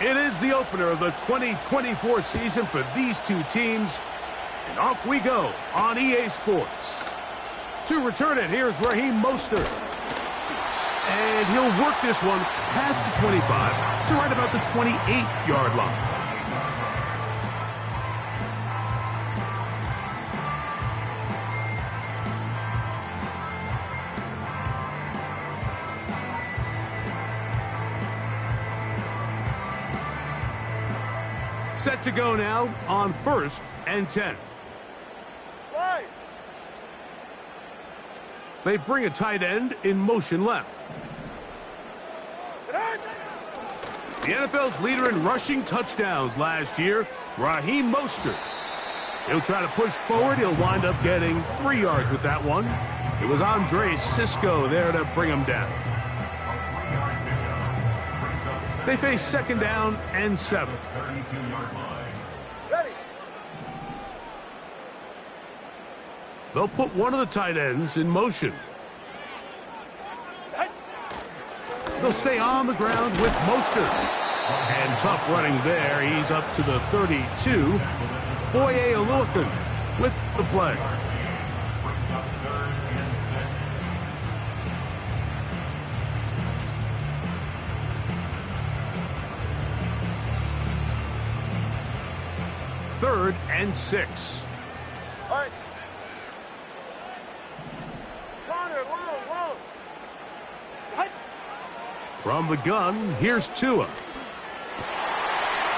It is the opener of the 2024 season for these two teams. And off we go on EA Sports. To return it, here's Raheem Mostert. And he'll work this one past the 25 to right about the 28-yard line. Set to go now on 1st and 10. Right. They bring a tight end in motion left. The NFL's leader in rushing touchdowns last year, Raheem Mostert. He'll try to push forward. He'll wind up getting 3 yards with that one. It was Andre Cisco there to bring him down. They face 2nd down and 7. Ready. They'll put one of the tight ends in motion. They'll stay on the ground with Mostert. And tough running there. He's up to the 32. Foye Oluokun with the play. Third and 6. All right. Connor, whoa. From the gun, here's Tua.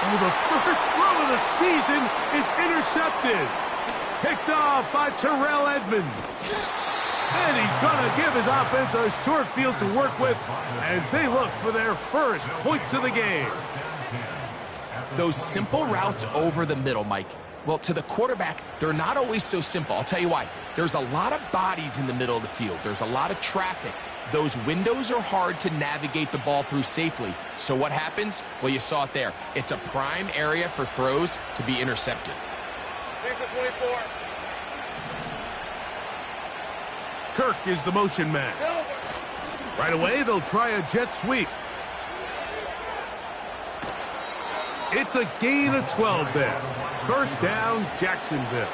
Oh, the first throw of the season is intercepted. Picked off by Terrell Edmonds. And he's going to give his offense a short field to work with as they look for their first points of the game. Those simple routes over the middle, Mike. Well, to the quarterback, they're not always so simple. I'll tell you why. There's a lot of bodies in the middle of the field. There's a lot of traffic. Those windows are hard to navigate the ball through safely. So what happens? Well, you saw it there. It's a prime area for throws to be intercepted. Here's the 24. Kirk is the motion man. Right away, they'll try a jet sweep. It's a gain of 12 there. First down, Jacksonville.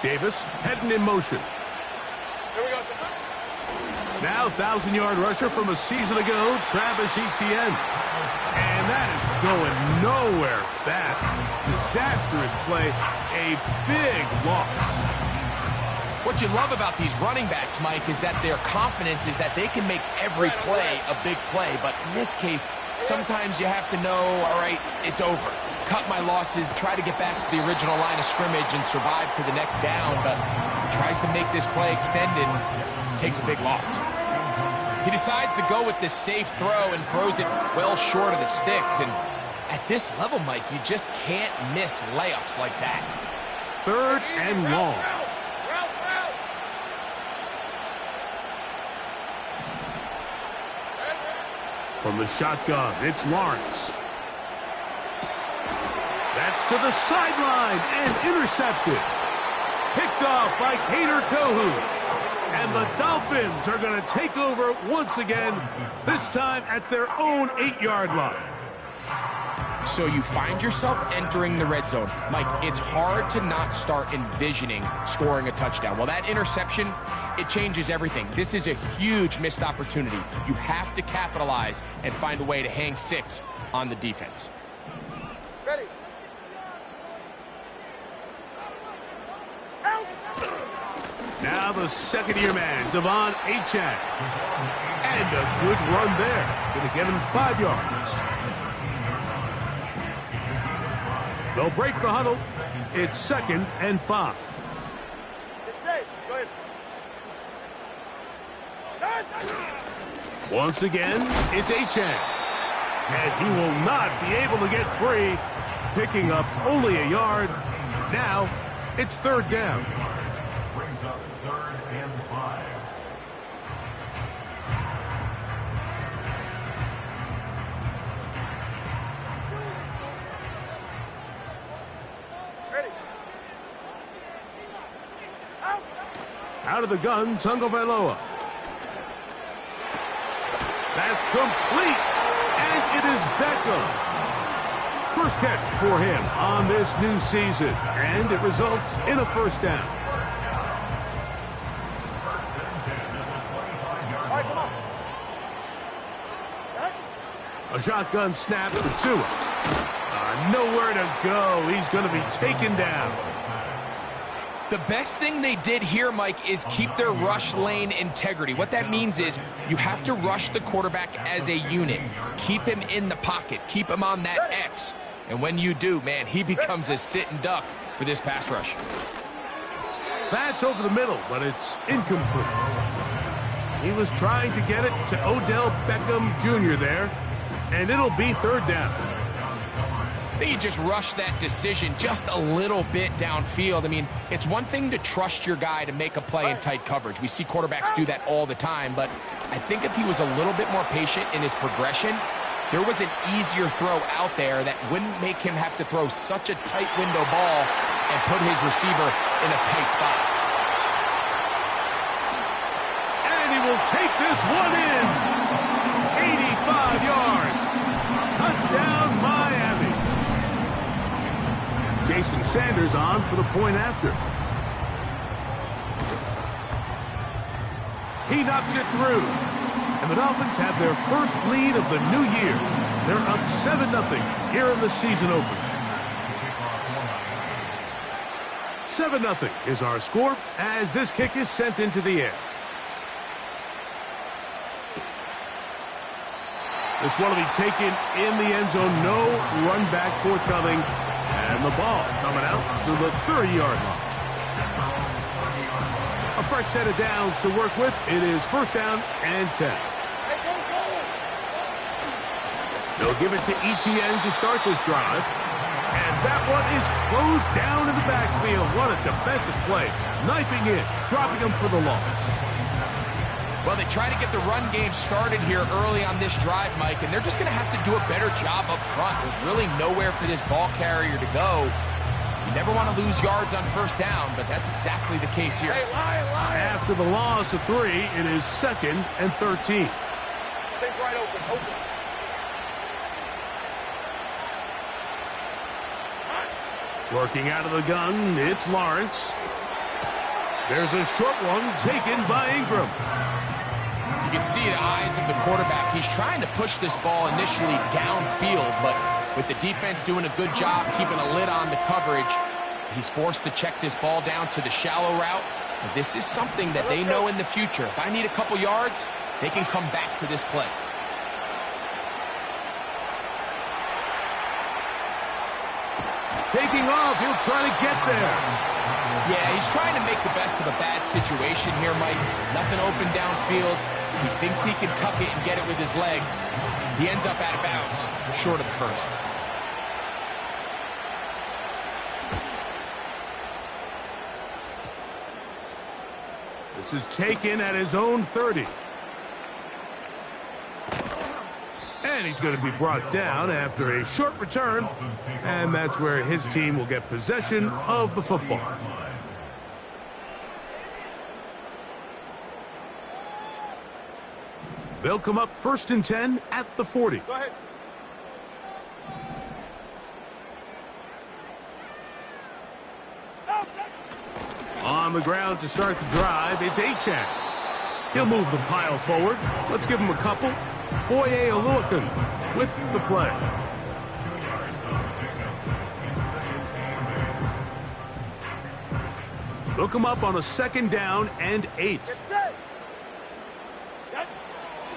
Davis heading in motion. Here we go. Now 1,000-yard rusher from a season ago, Travis Etienne. And that is going nowhere fast. Disastrous play. A big loss. What you love about these running backs, Mike, is that their confidence is that they can make every play a big play. But in this case, sometimes you have to know, all right, it's over. Cut my losses, try to get back to the original line of scrimmage and survive to the next down, but tries to make this play extended, takes a big loss. He decides to go with this safe throw and throws it well short of the sticks. And at this level, Mike, you just can't miss layups like that. 3rd and long. From the shotgun, it's Lawrence. That's to the sideline and intercepted. Picked off by Kader Kohou. And the Dolphins are going to take over once again, this time at their own 8-yard line. So you find yourself entering the red zone. Mike, it's hard to not start envisioning scoring a touchdown. Well, that interception, it changes everything. This is a huge missed opportunity. You have to capitalize and find a way to hang 6 on the defense. Ready. Now the second-year man, Devon Achane. And a good run there. Going to get him 5 yards. They'll break the huddle. It's 2nd and 5. It's safe. Go ahead. Once again, it's Achane. And he will not be able to get free. Picking up only a yard. Now, it's 3rd down. Out of the gun, Tagovailoa. That's complete, and it is Beckham. First catch for him on this new season, and it results in a first down. A shotgun snap for Tua. Nowhere to go. He's going to be taken down. The best thing they did here, Mike, is keep their rush lane integrity. What that means is you have to rush the quarterback as a unit. Keep him in the pocket. Keep him on that X. And when you do, man, he becomes a sit and duck for this pass rush. That's over the middle, but it's incomplete. He was trying to get it to Odell Beckham Jr. there, and it'll be third down. I think you just rush that decision just a little bit downfield. I mean, it's one thing to trust your guy to make a play in tight coverage. We see quarterbacks do that all the time, but I think if he was a little bit more patient in his progression, there was an easier throw out there that wouldn't make him have to throw such a tight window ball and put his receiver in a tight spot. And he will take this one in. 85 yards. Touchdown, Miami. Jason Sanders on for the point after. He knocks it through. And the Dolphins have their first lead of the new year. They're up 7-0 here in the season opener. 7-0 is our score as this kick is sent into the air. This one will be taken in the end zone. No run back forthcoming. And the ball coming out to the 30-yard line. A fresh set of downs to work with. It is first down and 10. They'll give it to ETN to start this drive. And that one is closed down in the backfield. What a defensive play. Knifing in, dropping him for the loss. Well, they try to get the run game started here early on this drive, Mike, and they're just going to have to do a better job up front. There's really nowhere for this ball carrier to go. You never want to lose yards on first down, but that's exactly the case here. Hey, lie. After the loss of 3, it is 2nd and 13. Take right open. Working out of the gun, it's Lawrence. There's a short one taken by Ingram. You can see the eyes of the quarterback. He's trying to push this ball initially downfield, but with the defense doing a good job keeping a lid on the coverage, he's forced to check this ball down to the shallow route. But this is something that they know in the future. If I need a couple yards, they can come back to this play. Taking off, he'll try to get there. Yeah, he's trying to make the best of a bad situation here, Mike. Nothing open downfield. He thinks he can tuck it and get it with his legs. He ends up out of bounds, short of the first. This is taken at his own 30. And he's going to be brought down after a short return. And that's where his team will get possession of the football. They'll come up 1st and 10 at the 40. Go ahead. On the ground to start the drive, it's Achane. He'll move the pile forward. Let's give him a couple. Foye Oluokun with the play. They'll come up on a 2nd down and 8.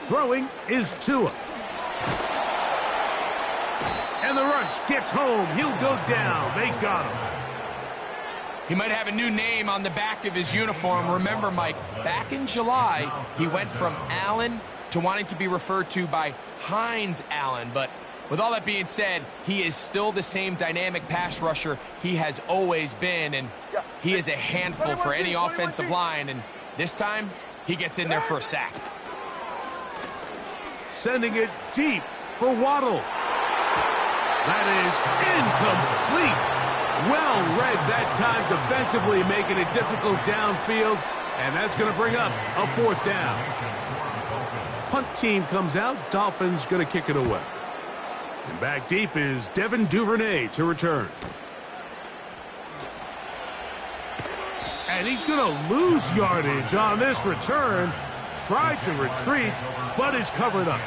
Throwing is Tua. And the rush gets home. He'll go down. They got him. He might have a new name on the back of his uniform. Remember, Mike, back in July, he went from Allen to wanting to be referred to by Hines Allen. But with all that being said, he is still the same dynamic pass rusher he has always been. And he is a handful for any offensive line. And this time, he gets in there for a sack. Sending it deep for Waddle. That is incomplete. Well read that time defensively, making it difficult downfield. And that's going to bring up a 4th down. Punt team comes out. Dolphins going to kick it away. And back deep is Devin Duvernay to return. And he's going to lose yardage on this return. Tried to retreat, but is covered up.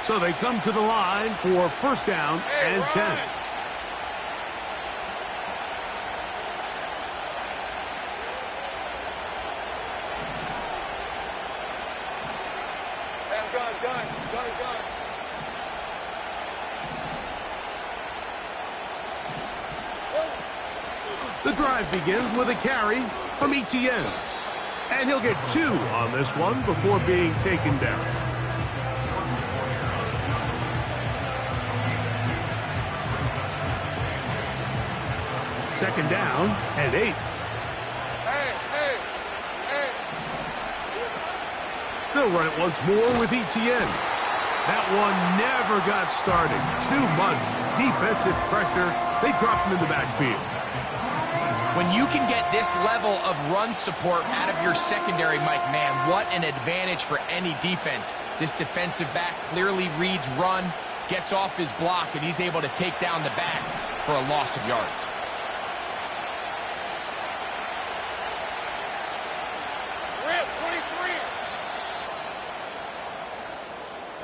So they come to the line for 1st down and 10. Gun. The drive begins with a carry from Etienne. And he'll get 2 on this one before being taken down. Second down and 8. Hey. They'll run it once more with Etienne. That one never got started. Too much defensive pressure. They dropped him in the backfield. When you can get this level of run support out of your secondary, Mike, man, what an advantage for any defense. This defensive back clearly reads run, gets off his block, and he's able to take down the back for a loss of yards.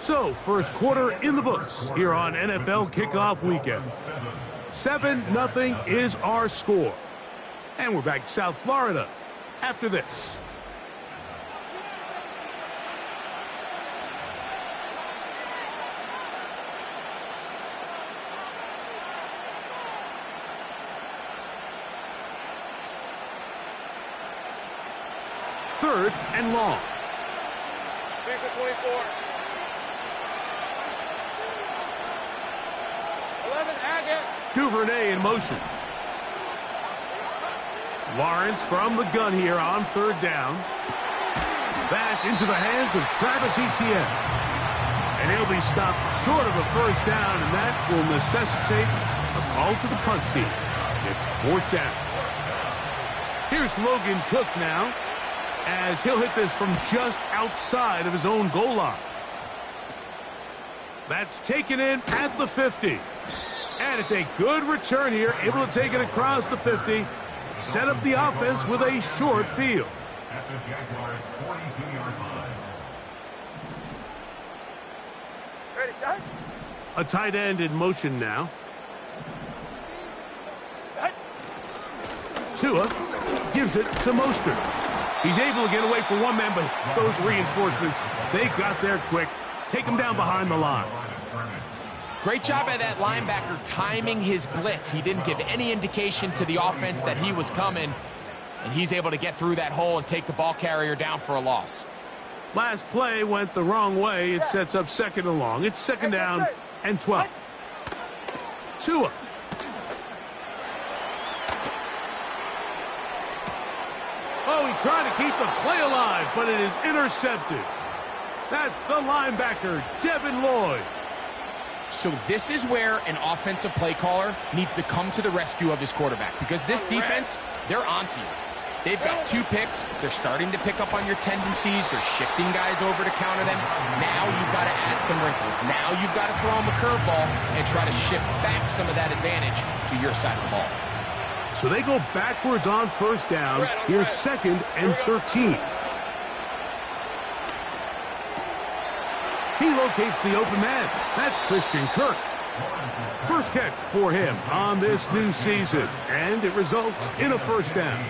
So, first quarter in the books here on NFL Kickoff Weekend. 7-0 is our score. And we're back to South Florida after this. Third and long. These are 24. 11, Agate. Duvernay in motion. Lawrence from the gun here on 3rd down. That's into the hands of Travis Etienne. And he'll be stopped short of a 1st down, and that will necessitate a call to the punt team. It's 4th down. Here's Logan Cook now, as he'll hit this from just outside of his own goal line. That's taken in at the 50. And it's a good return here, able to take it across the 50. Set up the offense with a short field. At the Jaguars' 42-yard line. Ready, shot. A tight end in motion now. Tua gives it to Mostert. He's able to get away from one man, but those reinforcements, they got there quick. Take him down behind the line. Great job by that linebacker timing his blitz. He didn't give any indication to the offense that he was coming, and he's able to get through that hole and take the ball carrier down for a loss. Last play went the wrong way. It sets up 2nd and long. It's 2nd down and 12. Tua. Oh, he tried to keep the play alive, but it is intercepted. That's the linebacker, Devin Lloyd. So this is where an offensive play caller needs to come to the rescue of his quarterback, because this defense, they're onto you. They've got 2 picks. They're starting to pick up on your tendencies. They're shifting guys over to counter them. Now you've got to add some wrinkles. Now you've got to throw them a curveball and try to shift back some of that advantage to your side of the ball. So they go backwards on 1st down. Here's 2nd and 13. He locates the open man. That's Christian Kirk. First catch for him on this new season, and it results in a 1st down.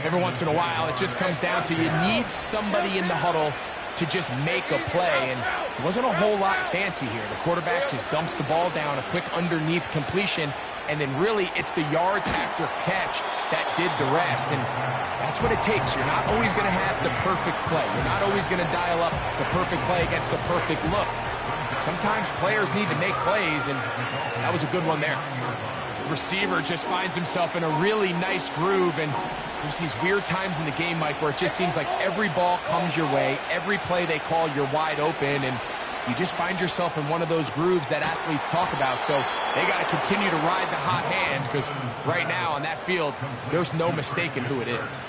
Every once in a while, it just comes down to you need somebody in the huddle to just make a play, and it wasn't a whole lot fancy here. The quarterback just dumps the ball down, a quick underneath completion, and then really it's the yards after catch that did the rest, and that's what it takes. You're not always going to have the perfect play. You're not always going to dial up the perfect play against the perfect look. Sometimes players need to make plays, and that was a good one there. The receiver just finds himself in a really nice groove, and there's these weird times in the game, Mike, where it just seems like every ball comes your way, every play they call, you're wide open, and you just find yourself in one of those grooves that athletes talk about. So they got to continue to ride the hot hand, because right now on that field, there's no mistaking who it is.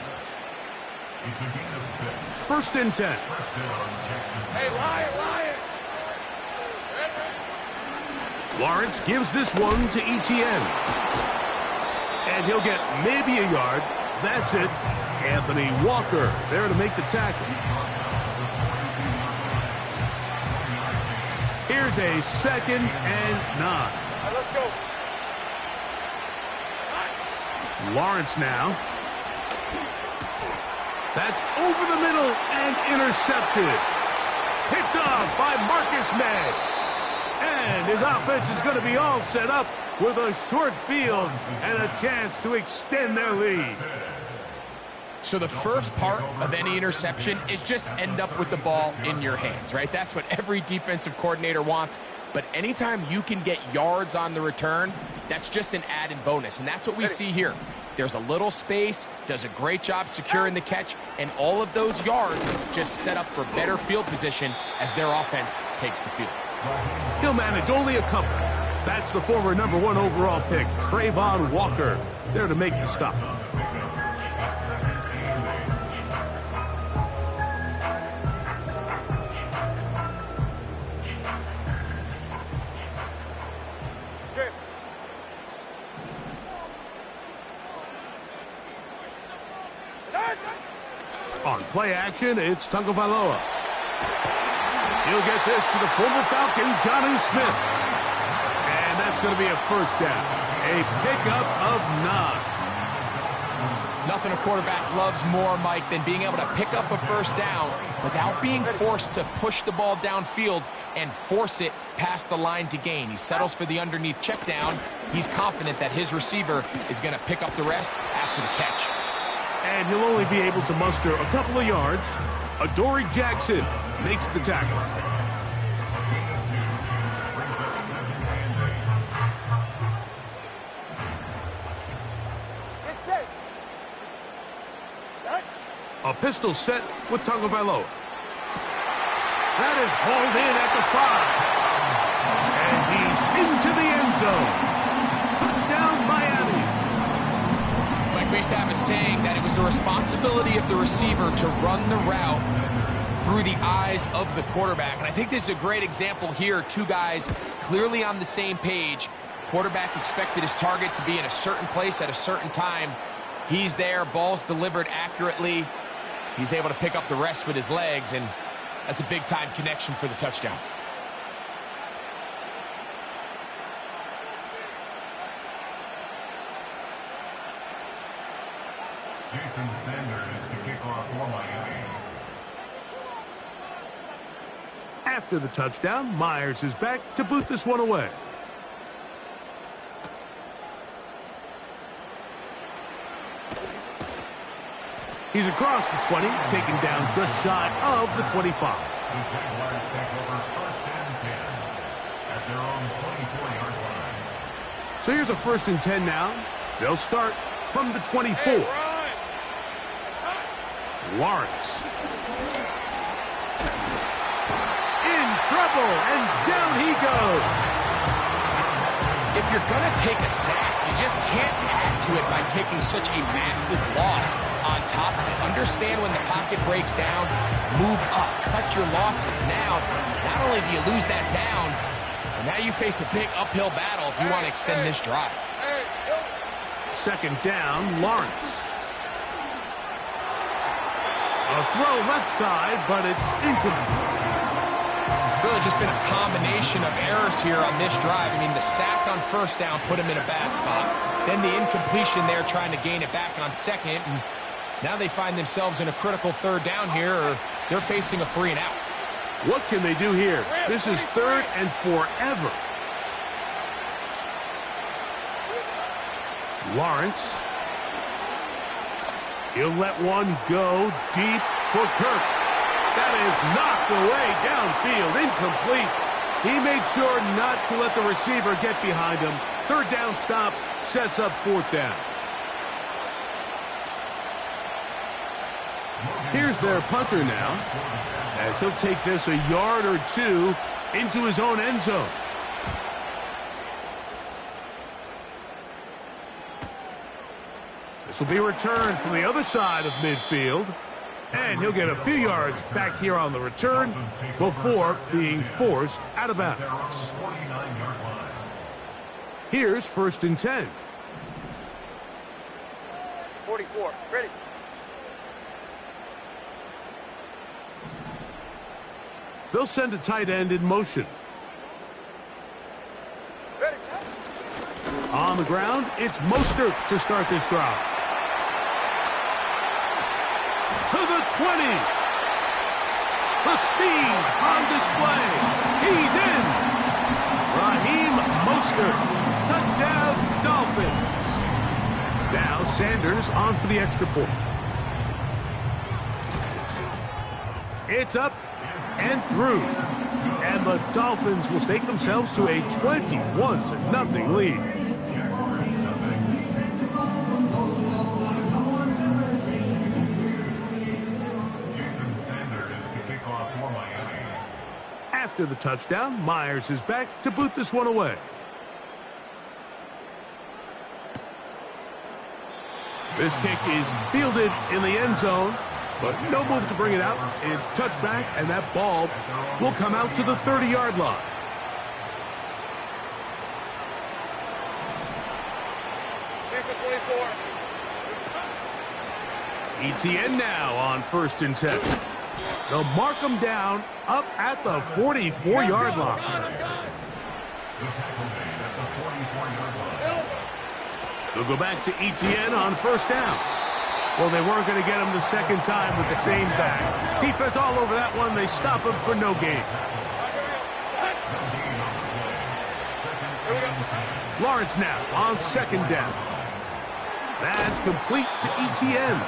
First and 10. Hey, Lion! Lawrence gives this one to Etienne. And he'll get maybe a yard. That's it. Anthony Walker there to make the tackle. Here's a 2nd and 9. All right, let's go. Lawrence now. That's over the middle and intercepted. Picked off by Marcus May. And his offense is going to be all set up with a short field and a chance to extend their lead. So the first part of any interception is just end up with the ball in your hands, right? That's what every defensive coordinator wants. But anytime you can get yards on the return, that's just an added bonus. And that's what we see here. There's a little space, does a great job securing the catch, and all of those yards just set up for better field position as their offense takes the field. He'll manage only a couple. That's the former #1 overall pick, Trayvon Walker, there to make the stop. On play action, it's Tagovailoa. He'll get this to the former Falcon, Jonnu Smith. And that's going to be a first down. A pickup of 9. Nothing a quarterback loves more, Mike, than being able to pick up a first down without being forced to push the ball downfield and force it past the line to gain. He settles for the underneath check down. He's confident that his receiver is going to pick up the rest after the catch. And he'll only be able to muster a couple of yards. Adoree Jackson makes the tackle. Get set. Set. A pistol set with Tagovailoa. That is hauled in at the 5. And he's into the end zone. Touchdown, Miami. Mike, we used to have a saying that it was the responsibility of the receiver to run the route through the eyes of the quarterback. And I think this is a great example here. Two guys clearly on the same page. Quarterback expected his target to be in a certain place at a certain time. He's there, ball's delivered accurately. He's able to pick up the rest with his legs, and that's a big-time connection for the touchdown. Jason Sanders to kick off for Miami. After the touchdown, Myers is back to boot this one away. He's across the 20, taken down just shy of the 25. The Jaguars take over first and 10 at their own 24-yard line. So here's a first and 10 now. They'll start from the 24. Lawrence. In trouble, and down he goes. If you're going to take a sack, you just can't add to it by taking such a massive loss on top of it. Understand when the pocket breaks down, move up, cut your losses. Now, not only do you lose that down, but now you face a big uphill battle if you want to extend this drive. Second down, Lawrence. A throw left side, but it's incomplete. Really just been a combination of errors here on this drive. I mean, the sack on first down put him in a bad spot. Then the incompletion there trying to gain it back on second. And now they find themselves in a critical third down here, or they're facing a 3 and out. What can they do here? This is 3rd and forever. Lawrence. He'll let one go deep for Kirk. That is knocked away downfield, incomplete. He made sure not to let the receiver get behind him. Third down stop sets up 4th down. Here's their punter now, as he'll take this a yard or two into his own end zone. This will be returned from the other side of midfield. And he'll get a few yards back here on the return before being forced out of bounds. Here's 1st and 10. 44. Ready. They'll send a tight end in motion. Ready. On the ground, it's Mostert to start this drive. To the 20. The speed on display. He's in. Raheem Mostert. Touchdown, Dolphins. Now Sanders on for the extra point. It's up and through. And the Dolphins will stake themselves to a 21-0 lead. After the touchdown, Myers is back to boot this one away. This kick is fielded in the end zone, but no move to bring it out. It's touchback, and that ball will come out to the 30-yard line. ETN now on 1st and 10. They'll mark him down up at the 44-yard line. They'll go back to ETN on 1st down. Well, they weren't going to get him the second time with the same back. Defense all over that one. They stop him for no gain. Lawrence now on 2nd down. That's complete to ETN.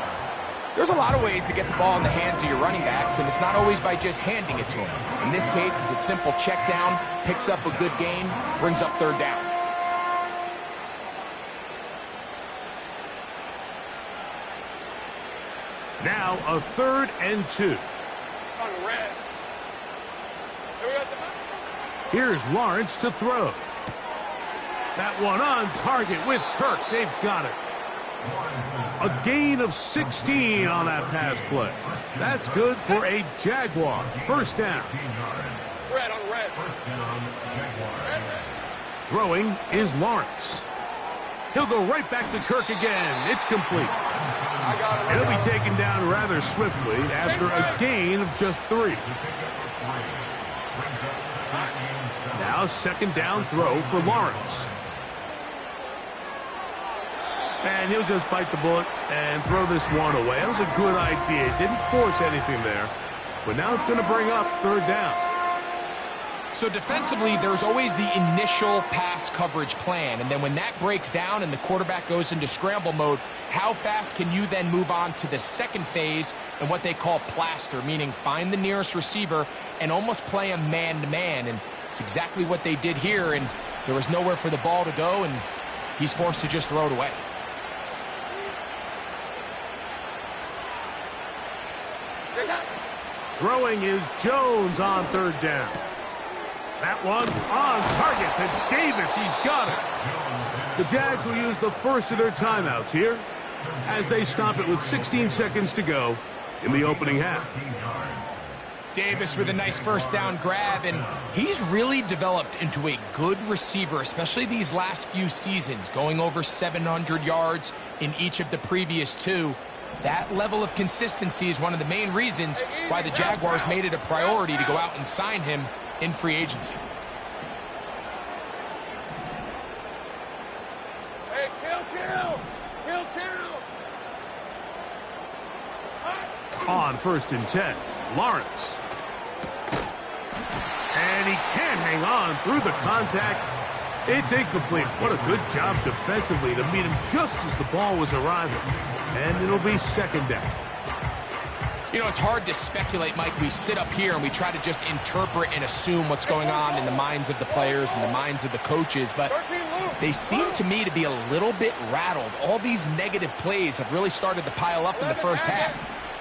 There's a lot of ways to get the ball in the hands of your running backs, and it's not always by just handing it to them. In this case, it's a simple check down, picks up a good gain, brings up 3rd down. Now a 3rd and 2. Here's Lawrence to throw. That one on target with Kirk. They've got it. A gain of 16 on that pass play. That's good for a Jaguar. 1st down. Throwing is Lawrence. He'll go right back to Kirk again. It's complete. And he'll be taken down rather swiftly after a gain of just 3. Now 2nd down throw for Lawrence. And he'll just bite the bullet and throw this one away. That was a good idea. Didn't force anything there. But now it's going to bring up 3rd down. So defensively, there's always the initial pass coverage plan. And then when that breaks down and the quarterback goes into scramble mode, how fast can you then move on to the second phase and what they call plaster, meaning find the nearest receiver and almost play a man-to-man. And it's exactly what they did here. And there was nowhere for the ball to go, and he's forced to just throw it away. Throwing is Jones on 3rd down. That one on target to Davis. He's got it. The Jags will use the first of their timeouts here as they stop it with 16 seconds to go in the opening half. Davis with a nice 1st down grab, and he's really developed into a good receiver, especially these last few seasons, going over 700 yards in each of the previous 2. That level of consistency is one of the main reasons why the Jaguars made it a priority to go out and sign him in free agency. Hey, kill. On 1st and 10, Lawrence. And he can't hang on through the contact. It's incomplete. What a good job defensively to meet him just as the ball was arriving. And it'll be 2nd down. You know, it's hard to speculate, Mike. We sit up here and we try to just interpret and assume what's going on in the minds of the players and the minds of the coaches, but they seem to me to be a little bit rattled. All these negative plays have really started to pile up in the 1st half.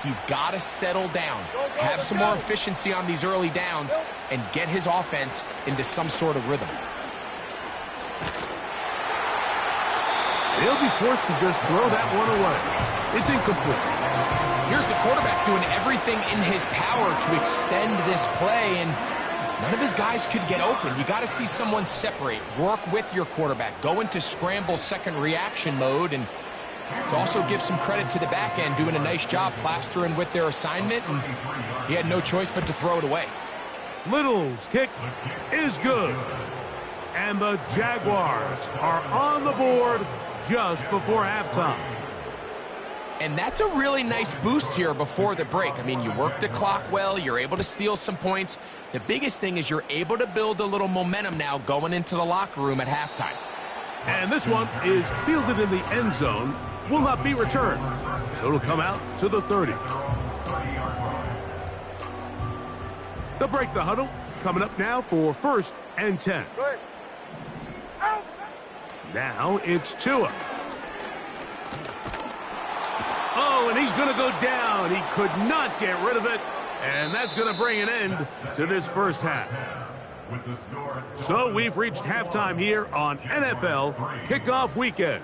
He's got to settle down, have some more efficiency on these early downs, and get his offense into some sort of rhythm. He'll be forced to just throw that one away. It's incomplete. Here's the quarterback doing everything in his power to extend this play, and none of his guys could get open. You got to see someone separate, work with your quarterback, go into scramble second reaction mode, and it also gives some credit to the back end doing a nice job plastering with their assignment, and he had no choice but to throw it away. Little's kick is good. And the Jaguars are on the board just before halftime. And that's a really nice boost here before the break. I mean, you work the clock well, you're able to steal some points. The biggest thing is you're able to build a little momentum now going into the locker room at halftime. And this one is fielded in the end zone, will not be returned. So it'll come out to the 30. They'll break the huddle. Coming up now for 1st and 10. Good. Out. Now it's Tua. Oh, and he's going to go down. He could not get rid of it. And that's going to bring an end to this first half. So we've reached halftime here on NFL Kickoff Weekend.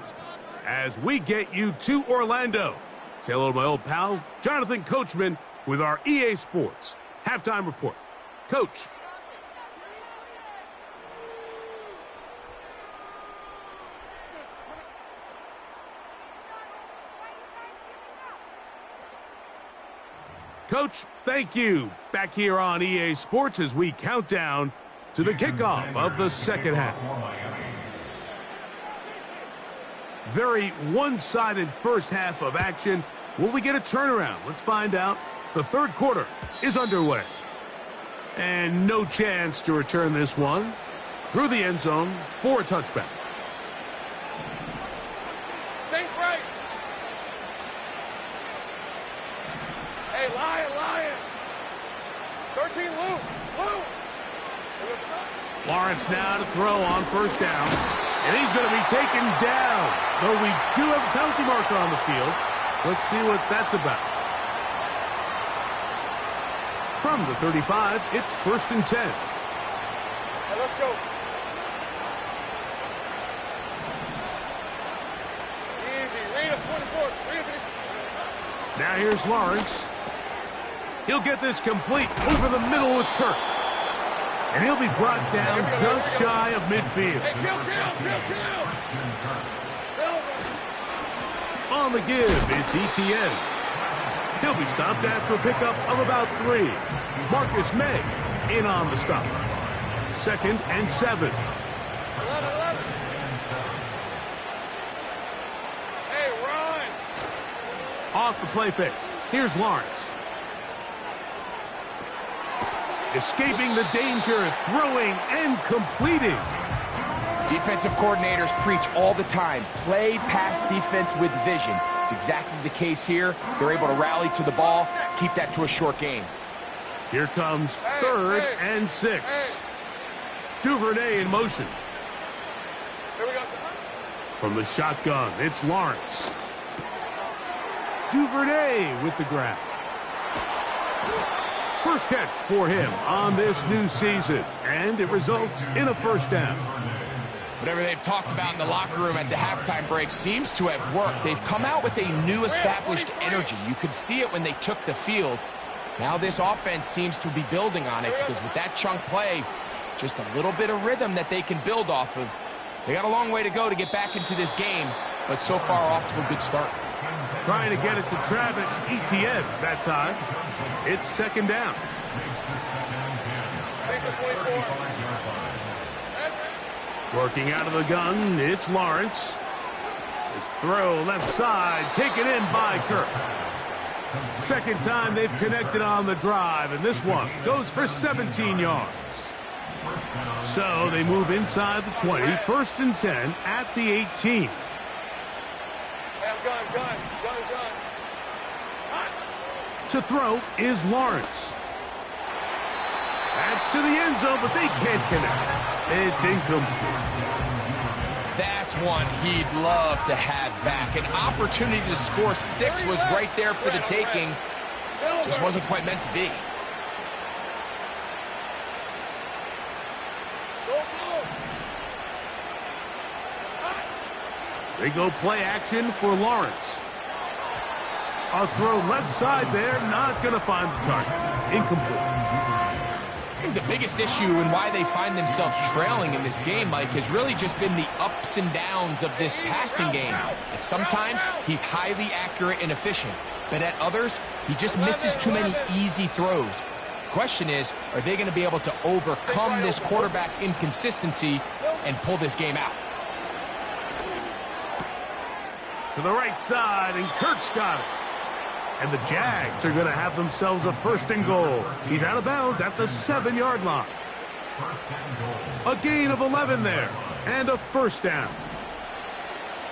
As we get you to Orlando. Say hello to my old pal, Jonathan Coachman, with our EA Sports Halftime Report. Coach. Coach, thank you. Back here on EA Sports as we count down to the kickoff of the second half. Very one-sided first half of action. Will we get a turnaround? Let's find out. The third quarter is underway. And no chance to return this one through the end zone for a touchback. Sink right. Hey, Lion. 13, Lou. Lawrence now to throw on first down. And he's going to be taken down. Though we do have a penalty marker on the field. Let's see what that's about. From the 35, it's 1st and 10. Hey, let's go. Easy. Read up 24. Now here's Lawrence. He'll get this complete over the middle with Kirk. And he'll be brought down just shy of midfield. Hey, kill. On the give, it's ETN. He'll be stopped after a pickup of about 3. Marcus May in on the stop. 2nd and 7. 11. Hey, run. Off the play fake. Here's Lawrence. Escaping the danger, throwing and completing. Defensive coordinators preach all the time, play pass defense with vision. It's exactly the case here. They're able to rally to the ball, keep that to a short game. Here comes 3rd and 6. Duvernay in motion. Here we go. From the shotgun, it's Lawrence. Duvernay with the grab. First catch for him on this new season, and it results in a first down. Whatever they've talked about in the locker room at the halftime break seems to have worked. They've come out with a new established energy. You could see it when they took the field. Now this offense seems to be building on it because with that chunk play, just a little bit of rhythm that they can build off of. They got a long way to go to get back into this game, but so far off to a good start. Trying to get it to Travis Etienne that time. It's 2nd down. Working out of the gun, it's Lawrence. His throw left side, taken in by Kirk. Second time they've connected on the drive, and this one goes for 17 yards. So they move inside the 20, 1st and 10 at the 18. Gun. To throw is Lawrence. That's to the end zone, but they can't connect. It's incomplete. That's one he'd love to have back. An opportunity to score 6 was right there for the taking. Just wasn't quite meant to be. They go play action for Lawrence. A throw left side there, not going to find the target. Incomplete. I think the biggest issue and why they find themselves trailing in this game, Mike, has really just been the ups and downs of this passing game. And sometimes he's highly accurate and efficient, but at others, he just misses too many easy throws. Question is, are they going to be able to overcome this quarterback inconsistency and pull this game out? To the right side, and Kurt's got it. And the Jags are going to have themselves a 1st and goal. He's out of bounds at the 7-yard line. A gain of 11 there, and a 1st down.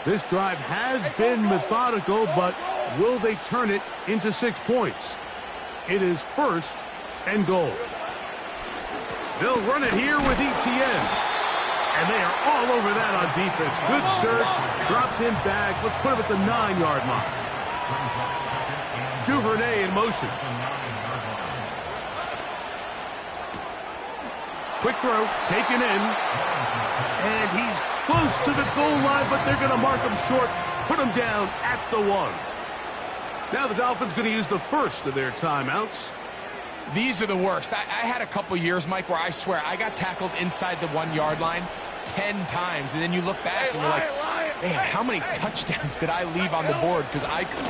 This drive has been methodical, but will they turn it into 6 points? It is 1st and goal. They'll run it here with Etienne. And they are all over that on defense. Good search, drops him back. Let's put him at the 9-yard line. Duvernay in motion. Quick throw, taken in. And he's close to the goal line, but they're going to mark him short, put him down at the 1. Now the Dolphins going to use the first of their timeouts. These are the worst. I had a couple years, Mike, where I swear I got tackled inside the 1-yard line 10 times, and then you look back and you're like, man, how many touchdowns did I leave on the board because I could...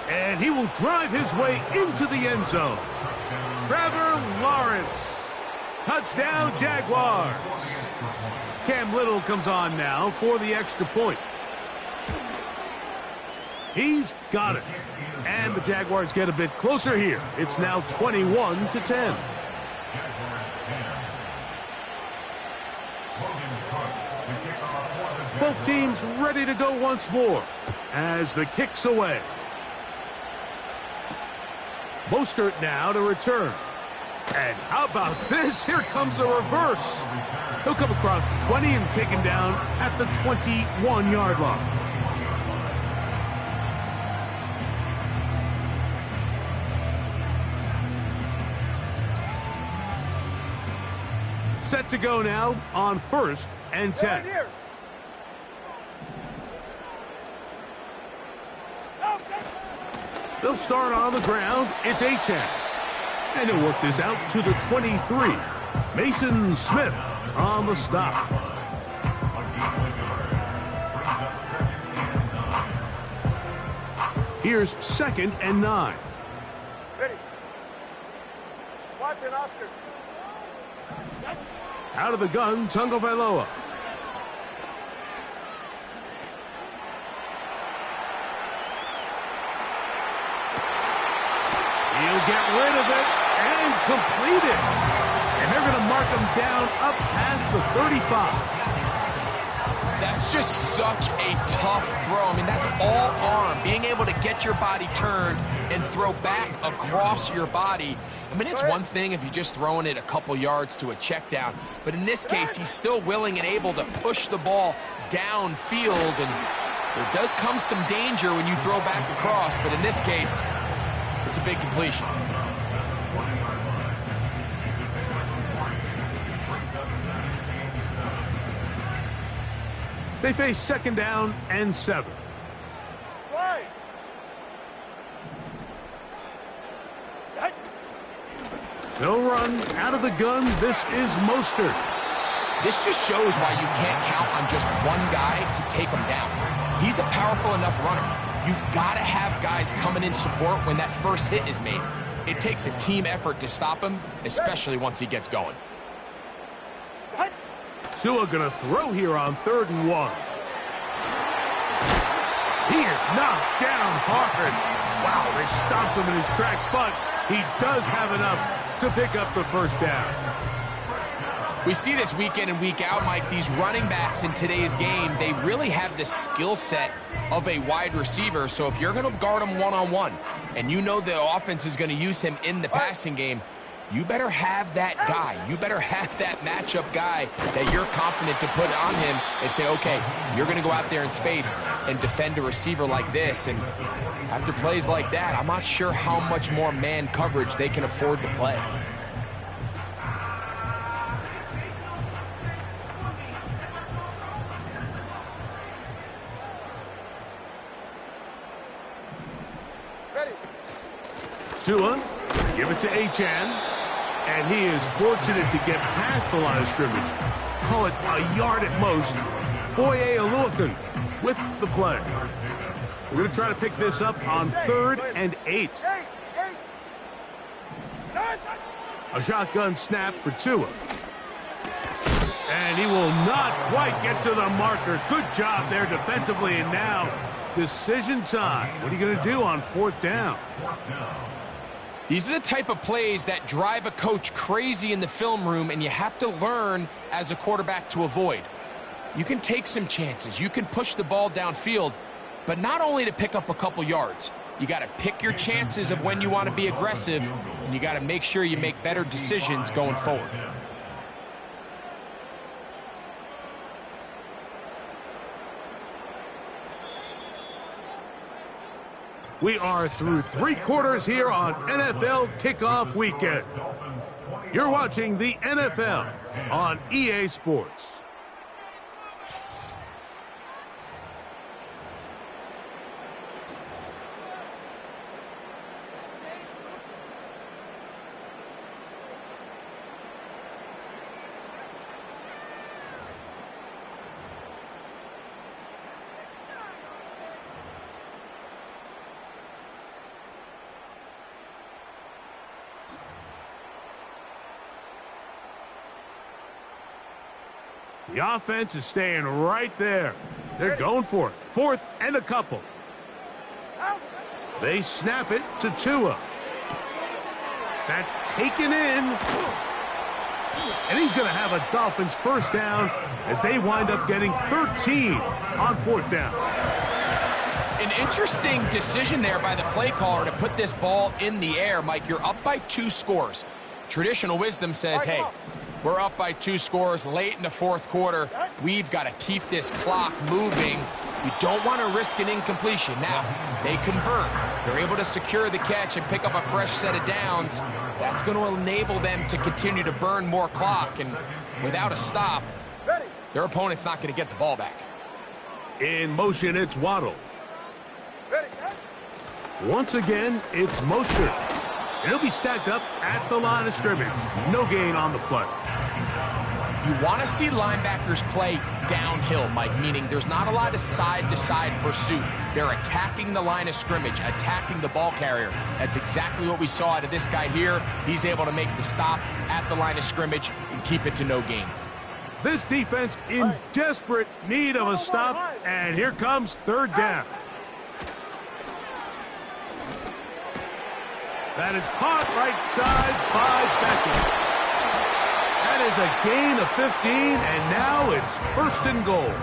And he will drive his way into the end zone. Trevor Lawrence. Touchdown, Jaguars. Cam Little comes on now for the extra point. He's got it. And the Jaguars get a bit closer here. It's now 21-10. Both teams ready to go once more as the kick's away. Mostert now to return. And how about this? Here comes a reverse. He'll come across the 20 and taken down at the 21-yard line. Set to go now on 1st and 10. They'll start on the ground. It's Achane. And he'll work this out to the 23. Mason Smith on the stop. Here's 2nd and 9. Ready. Watch it, Oscar. Out of the gun, Tagovailoa. He'll get rid of it and complete it. And they're going to mark him down up past the 35. That's just such a tough throw. I mean, that's all arm. Being able to get your body turned and throw back across your body. I mean, it's one thing if you're just throwing it a couple yards to a check down. But in this case, he's still willing and able to push the ball downfield. And there does come some danger when you throw back across. But in this case, it's a big completion. They face 2nd down and 7. They'll run out of the gun. This is Mostert. This just shows why you can't count on just one guy to take him down. He's a powerful enough runner. You've got to have guys coming in support when that first hit is made. It takes a team effort to stop him, especially once he gets going. Tua going to throw here on 3rd and 1. He is knocked down hard. Wow, they stopped him in his tracks, but he does have enough to pick up the 1st down. We see this week in and week out, Mike. These running backs in today's game, they really have the skill set of a wide receiver. So if you're going to guard him one-on-one and you know the offense is going to use him in the passing game, you better have that guy. You better have that matchup guy that you're confident to put on him and say, okay, you're going to go out there in space and defend a receiver like this. And after plays like that, I'm not sure how much more man coverage they can afford to play. Tua, give it to Achan, and he is fortunate to get past the line of scrimmage. Call it a yard at most. Foye Oluokun with the play. We're going to try to pick this up on 3rd and 8. A shotgun snap for Tua. And he will not quite get to the marker. Good job there defensively, and now decision time. What are you going to do on 4th down? These are the type of plays that drive a coach crazy in the film room, and you have to learn as a quarterback to avoid. You can take some chances. You can push the ball downfield, but not only to pick up a couple yards. You got to pick your chances of when you want to be aggressive, and you got to make sure you make better decisions going forward. We are through 3 quarters here on NFL Kickoff Weekend. You're watching the NFL on EA Sports. The offense is staying right there. They're going for it. 4th and a couple. They snap it to Tua. That's taken in. And he's going to have a Dolphins first down as they wind up getting 13 on 4th down. An interesting decision there by the play caller to put this ball in the air. Mike, you're up by 2 scores. Traditional wisdom says, hey, we're up by 2 scores late in the 4th quarter. We've got to keep this clock moving. We don't want to risk an incompletion. Now, they convert. They're able to secure the catch and pick up a fresh set of downs. That's going to enable them to continue to burn more clock. And without a stop, their opponent's not going to get the ball back. In motion, it's Waddle. Once again, it's Mostert. And he'll be stacked up at the line of scrimmage. No gain on the play. You want to see linebackers play downhill, Mike, meaning there's not a lot of side-to-side pursuit. They're attacking the line of scrimmage, attacking the ball carrier. That's exactly what we saw out of this guy here. He's able to make the stop at the line of scrimmage and keep it to no gain. This defense in desperate need of a stop, and here comes 3rd down. That is caught right side by Beckham. That is a gain of 15, and now it's 1st and goal.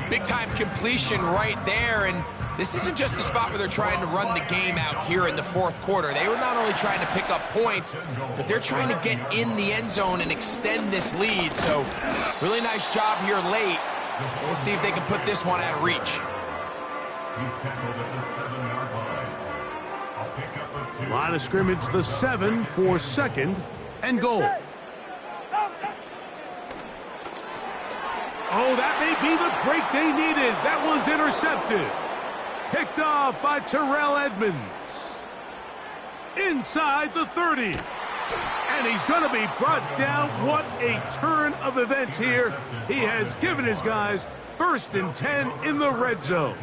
Big-time completion right there, and this isn't just a spot where they're trying to run the game out here in the 4th quarter. They were not only trying to pick up points, but they're trying to get in the end zone and extend this lead. So, really nice job here late. We'll see if they can put this one out of reach. He's tackled at the 7-yard line. I'll pick up a 2. Line of scrimmage, the 7 for 2nd and goal. Oh, that may be the break they needed. That one's intercepted. Picked off by Terrell Edmonds. Inside the 30. And he's going to be brought down. What a turn of events here. He has given his guys 1st and 10 in the red zone.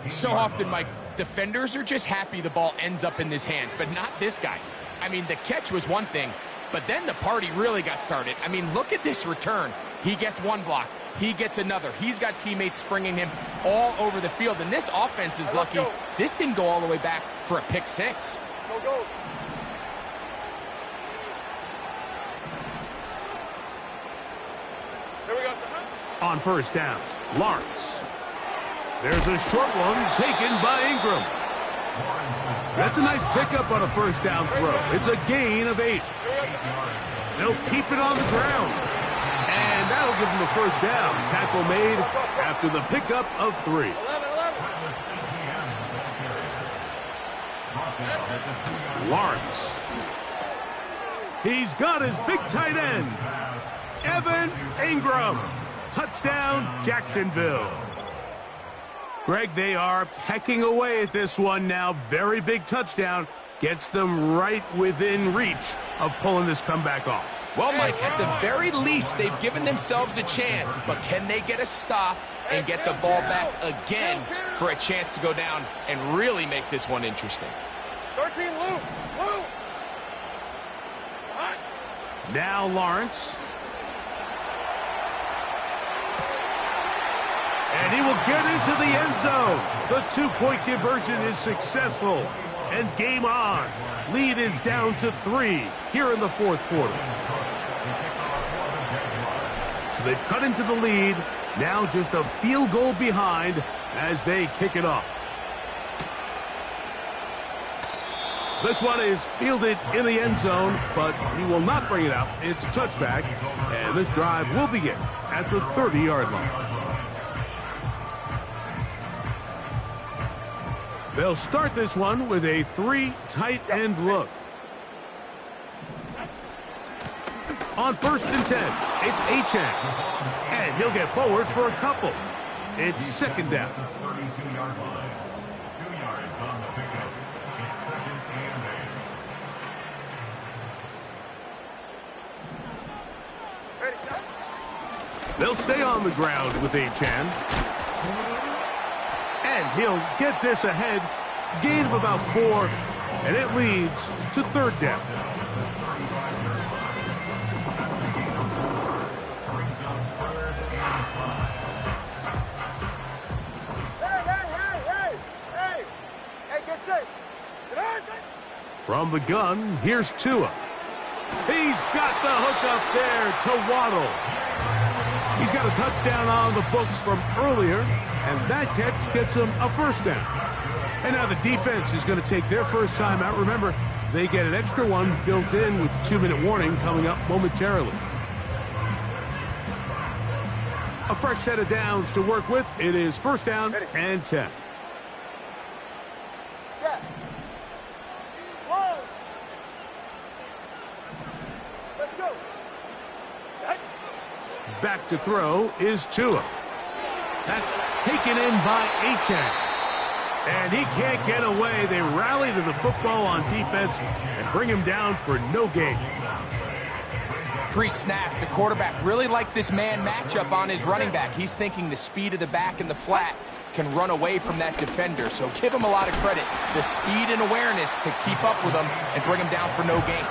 So often, Mike, defenders are just happy the ball ends up in his hands, but not this guy. I mean, the catch was one thing, but then the party really got started. I mean, look at this return. He gets one block. He gets another. He's got teammates springing him all over the field, and this offense is lucky. This didn't go all the way back for a pick 6. Go. Here we go, sir. On 1st down, Lawrence. There's a short one taken by Ingram. That's a nice pickup on a 1st down throw. It's a gain of 8. They'll keep it on the ground. And that'll give them a 1st down. Tackle made after the pickup of 3. 11. Lawrence. He's got his big tight end, Evan Ingram. Touchdown, Jacksonville. Greg, they are pecking away at this one now. Very big touchdown. Gets them right within reach of pulling this comeback off. Well, Mike, at the very least, they've given themselves a chance, but can they get a stop and get the ball back again for a chance to go down and really make this one interesting? 13, Lou. Now Lawrence. And he will get into the end zone. The two-point conversion is successful. And game on. Lead is down to 3 here in the fourth quarter. So they've cut into the lead. Now just a field goal behind as they kick it off. This one is fielded in the end zone, but he will not bring it out. It's a touchback, and this drive will begin at the 30-yard line. They'll start this one with a 3 tight end look. On 1st and 10, it's Achane. And he'll get forward for a couple. It's 2nd down. 32-yard line. 2 yards on the pickup. It's 2nd and 8. They'll stay on the ground with Achane. And he'll get this ahead. Gain of about 4. And it leads to 3rd down. From the gun, here's Tua. He's got the hook up there to Waddle. He's got a touchdown on the books from earlier, and that catch gets him a 1st down. And now the defense is going to take their first time out. Remember, they get an extra one built in with 2-minute warning coming up momentarily. A fresh set of downs to work with. It is 1st down and 10. Back to throw is Tua. That's taken in by Achane. And he can't get away. They rally to the football on defense and bring him down for no gain. Pre-snap, the quarterback really liked this man matchup on his running back. He's thinking the speed of the back in the flat can run away from that defender. So give him a lot of credit. The speed and awareness to keep up with him and bring him down for no gain.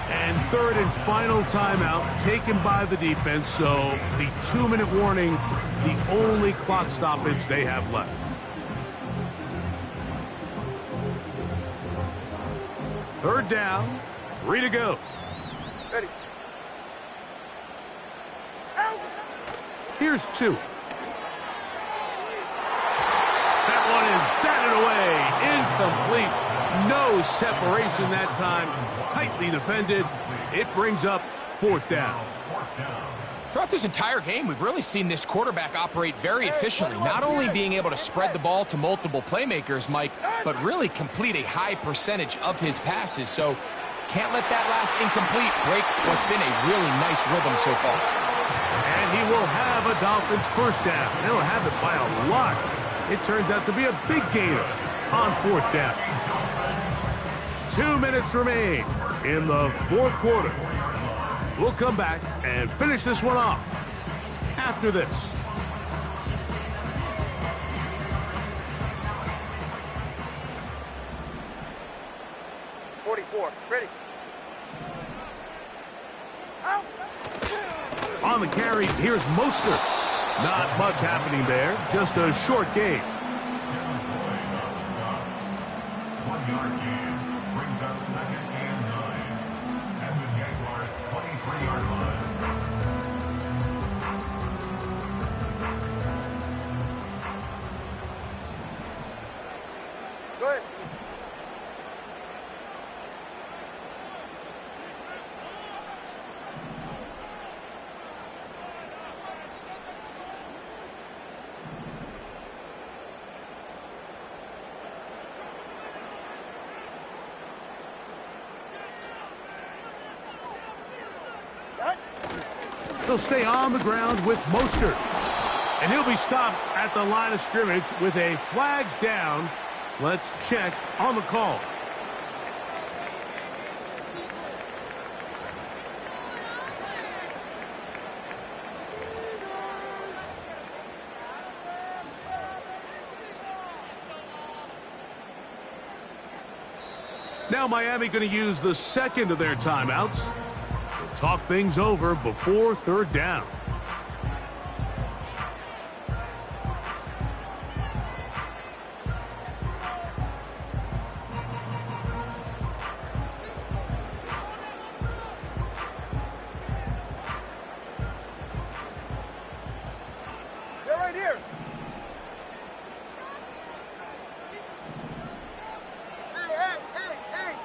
And 3rd and final timeout taken by the defense, so the 2-minute warning, the only clock stoppage they have left. Third down, 3 to go. Ready. Here's 2. That one is batted away, incomplete. No separation that time. Tightly defended. It brings up 4th down. Throughout this entire game, we've really seen this quarterback operate very efficiently, not only being able to spread the ball to multiple playmakers, Mike, but really complete a high percentage of his passes. So can't let that last incomplete break what's been a really nice rhythm so far. And he will have a Dolphins 1st down. They'll have it by a lot. It turns out to be a big gainer on 4th down. 2 minutes remain in the 4th quarter. We'll come back and finish this one off after this. Ready. On the carry, here's Mostert. Not much happening there, just a short gain. 1 yard gain brings up 2nd and 9. And the Jaguars 23-yard line. Go ahead. They'll stay on the ground with Mostert. And he'll be stopped at the line of scrimmage with a flag down. Let's check on the call. Now Miami going to use the second of their timeouts. They'll talk things over before third down. They're right here.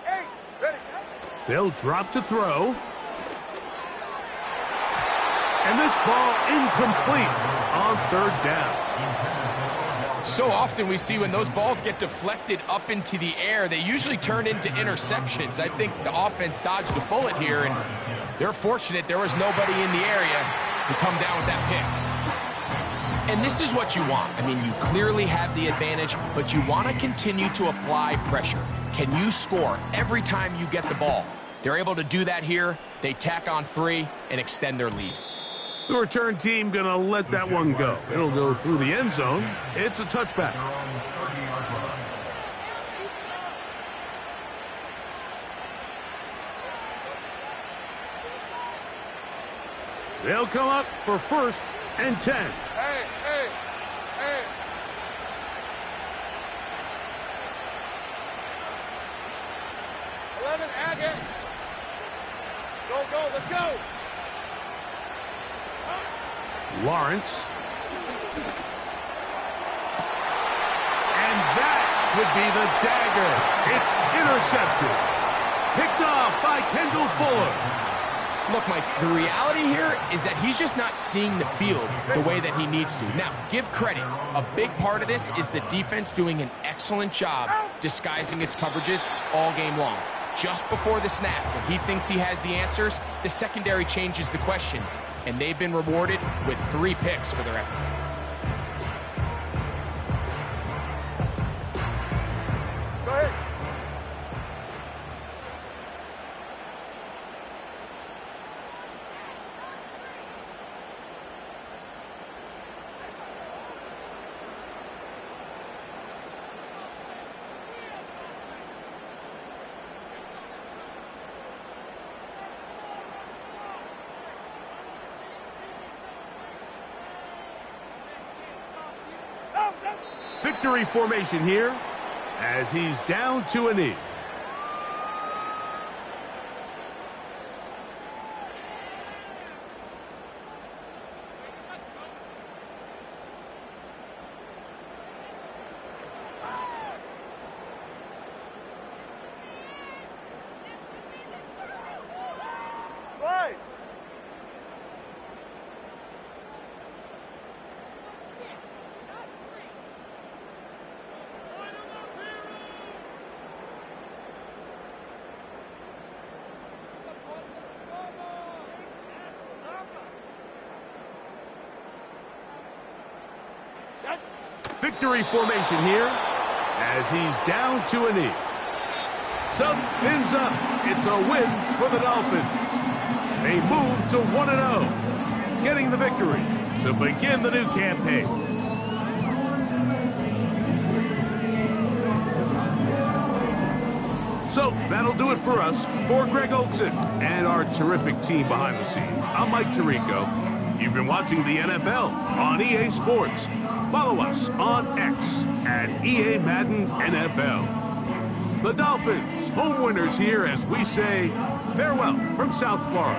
Hey. Ready. They'll drop to throw. And this ball incomplete on third down. So often we see when those balls get deflected up into the air, they usually turn into interceptions. I think the offense dodged a bullet here, and they're fortunate there was nobody in the area to come down with that pick. And this is what you want. I mean, you clearly have the advantage, but you want to continue to apply pressure. Can you score every time you get the ball? They're able to do that here. They tack on 3 and extend their lead. The return team going to let that one go. It'll go through the end zone. It's a touchback. They'll come up for 1st and 10. Hey. 11, Agate. Go, let's go. Lawrence. And that would be the dagger. It's intercepted. Picked off by Kendall Fuller. Look, Mike, the reality here is that he's just not seeing the field the way that he needs to. Now, give credit. A big part of this is the defense doing an excellent job disguising its coverages all game long. Just before the snap, when he thinks he has the answers, the secondary changes the questions, and they've been rewarded with 3 picks for their effort. Go ahead. Victory formation here as he's down to a knee. Slide. Victory formation here as he's down to a knee. Sub fins up. It's a win for the Dolphins. They move to 1-0, getting the victory to begin the new campaign. So that'll do it for us. For Greg Olson and our terrific team behind the scenes, I'm Mike Tirico. You've been watching the NFL on EA Sports. Follow us on X at EA Madden NFL. The Dolphins, home winners here as we say farewell from South Florida.